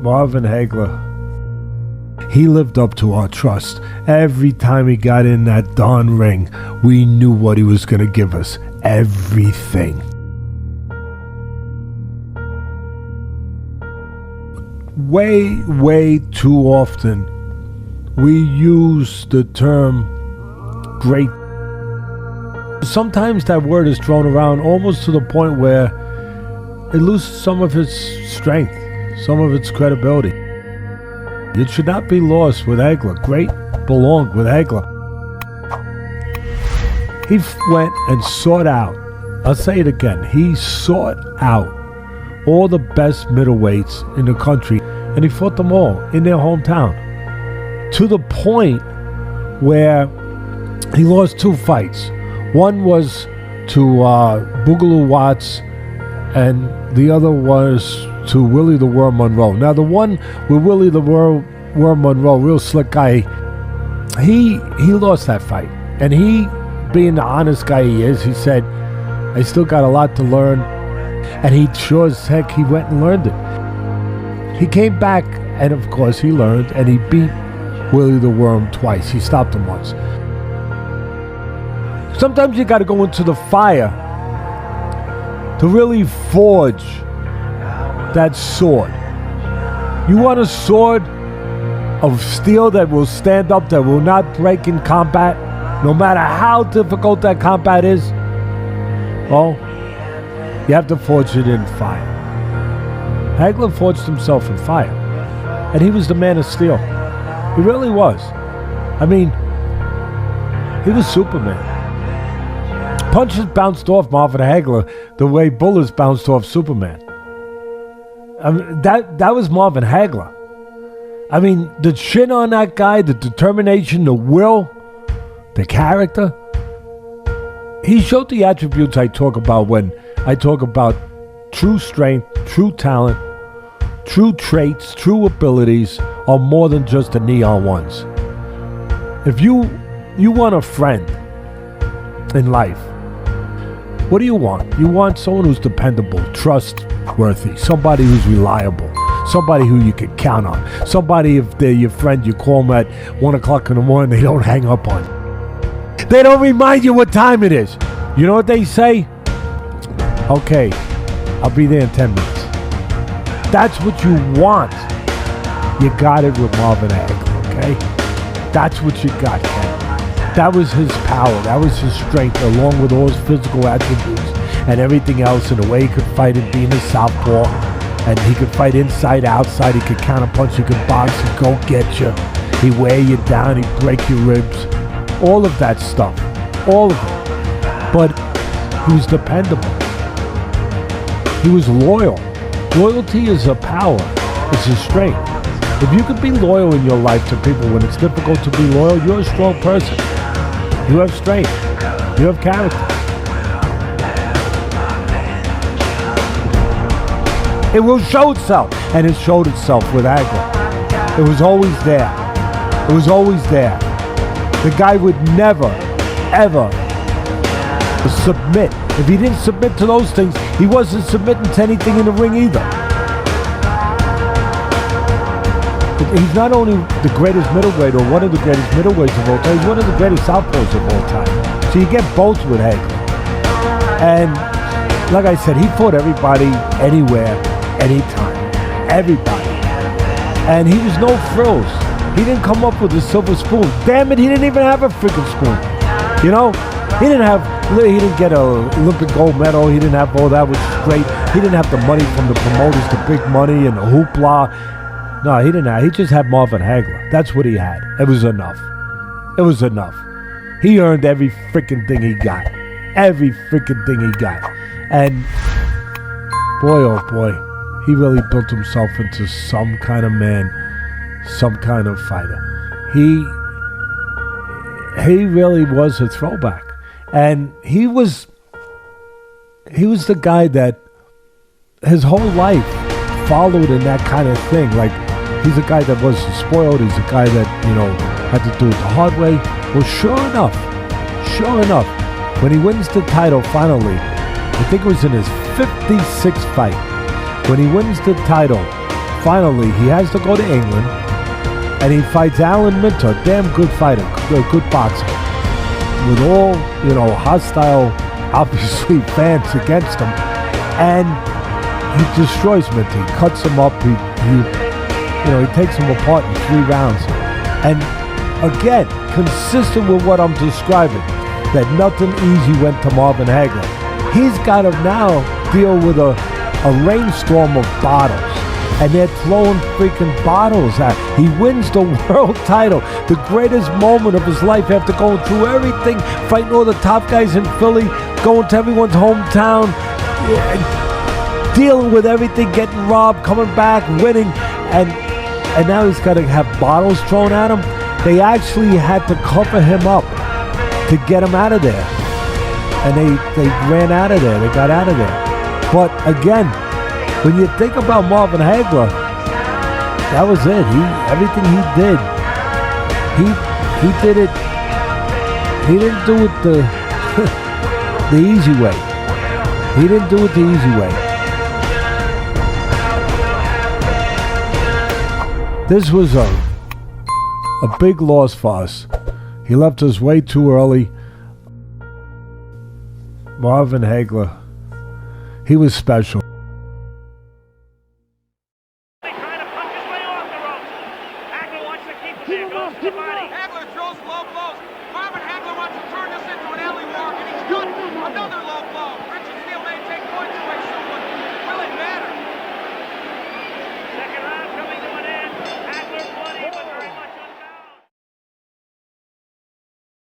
Marvin Hagler, he lived up to our trust. Every time he got in that darn ring, we knew what he was going to give us. Everything. Way too often, we use the term great. Sometimes that word is thrown around almost to the point where it loses some of its strength, some of its credibility. It should not be lost with Hagler. Great belonged with Hagler. He went and sought out, I'll say it again, he sought out all the best middleweights in the country, and he fought them all in their hometown. To the point where he lost 2 fights. One was to Boogaloo Watts, and the other was to Willie the Worm Monroe. Now, the one with Willie the Worm Monroe, real slick guy, he lost that fight. And he, being the honest guy he is, he said, I still got a lot to learn. And he sure as heck, he went and learned it. He came back, and of course he learned, and he beat Willie the Worm twice. He stopped him once. Sometimes you got to go into the fire to really forge that sword. You want a sword of steel that will stand up, that will not break in combat, no matter how difficult that combat is? Well, you have to forge it in fire. Hagler forged himself in fire, and he was the man of steel. He really was. I mean, he was Superman. Punches bounced off Marvin Hagler the way bullets bounced off Superman. I mean, that was Marvin Hagler. I mean, the chin on that guy, the determination, the will, the character. He showed the attributes I talk about when I talk about true strength, true talent, true traits, true abilities are more than just the neon ones. If you want a friend in life, what do you want? You want someone who's dependable, trustworthy, somebody who's reliable, somebody who you can count on, somebody, if they're your friend, you call them at 1 o'clock in the morning, they don't hang up on you. They don't remind you what time it is. You know what they say? Okay, I'll be there in 10 minutes. That's what you want. You got it with Marvin Hagler, okay? That's what you got, Ken. That was his power. That was his strength, along with all his physical attributes and everything else, and the way he could fight it, being a southpaw. And he could fight inside, outside. He could counterpunch. He could box. He'd go get you. He'd wear you down. He'd break your ribs. All of that stuff. All of it. But he was dependable. He was loyal. Loyalty is a power. It's a strength. If you could be loyal in your life to people when it's difficult to be loyal, you're a strong person. You have strength. You have character. It will show itself. And it showed itself with Hagler. It was always there. It was always there. The guy would never, ever submit. If he didn't submit to those things, he wasn't submitting to anything in the ring either. He's not only the greatest middleweight or one of the greatest middleweights of all time, he's one of the greatest southpaws of all time. So you get both with Hagler. And like I said, he fought everybody, anywhere, anytime. Everybody. And he was no frills. He didn't come up with a silver spoon. Damn it, he didn't even have a freaking spoon. You know? He didn't get an Olympic gold medal. He didn't have all that, which is great. He didn't have the money from the promoters, the big money and the hoopla. No, he didn't have. He just had Marvin Hagler. That's what he had. It was enough. It was enough. He earned every freaking thing he got. Every freaking thing he got. And boy, oh boy, he really built himself into some kind of man, some kind of fighter. He really was a throwback. And he was the guy that his whole life followed in that kind of thing. Like, he's a guy that wasn't spoiled. He's a guy that, had to do it the hard way. Well, sure enough, when he wins the title finally, I think it was in his 56th fight, when he wins the title finally, he has to go to England, and he fights Alan Minter, damn good fighter, good boxer, with all, hostile, obviously, fans against him, and he destroys Minter. He cuts him up. He takes him apart in 3 rounds, and again, consistent with what I'm describing, that nothing easy went to Marvin Hagler. He's got to now deal with a rainstorm of bottles, and they're throwing freaking bottles at. He wins the world title, the greatest moment of his life after going through everything, fighting all the top guys in Philly, going to everyone's hometown, dealing with everything, getting robbed, coming back, winning, and now he's got to have bottles thrown at him. They actually had to cover him up to get him out of there. And they ran out of there. They got out of there. But again, when you think about Marvin Hagler, that was it. Everything he did, he did it. He didn't do it the easy way. He didn't do it the easy way. This was a big loss for us. He left us way too early. Marvin Hagler, he was special. Trying to punch his way off the ropes. Hagler wants to keep it there. Goes to the body. Hagler throws low blows. Marvin Hagler wants to turn this into an alley war, and he's got another